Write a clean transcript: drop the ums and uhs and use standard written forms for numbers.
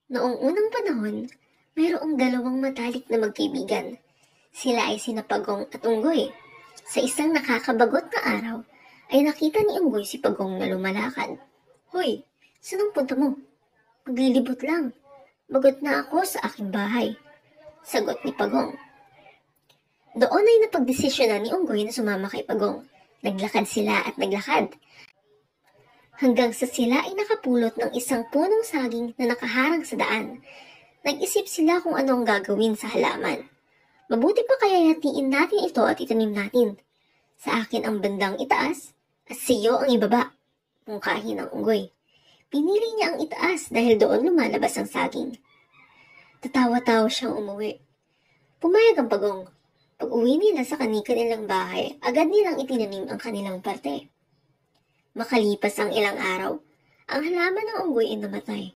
Noong unang panahon, mayroong dalawang matalik na magkaibigan. Sila ay sina Pagong at Unggoy. Sa isang nakakabagot na araw, ay nakita ni Unggoy si Pagong na lumalakad. "Hoy, saan ang punta mo?" "Maglilibot lang. Bagot na ako sa aking bahay," sagot ni Pagong. Doon ay napagdesisyonan ni Unggoy na sumama kay Pagong. Naglakad sila at naglakad, hanggang sa sila ay nakapulot ng isang punong saging na nakaharang sa daan. Nag-isip sila kung ano ang gagawin sa halaman. "Mabuti pa kaya hatiin natin ito at itanim natin. Sa akin ang bandang itaas at sa iyo ang ibaba," mungkahi ng Unggoy. Pinili niya ang itaas dahil doon lumalabas ang saging. Tatawa-tawa siyang umuwi. Pumayag ang Pagong. Pag-uwi nila sa kanilang bahay, agad nilang itinanim ang kanilang parte. Makalipas ang ilang araw, ang halaman ng Unggoy ay namatay.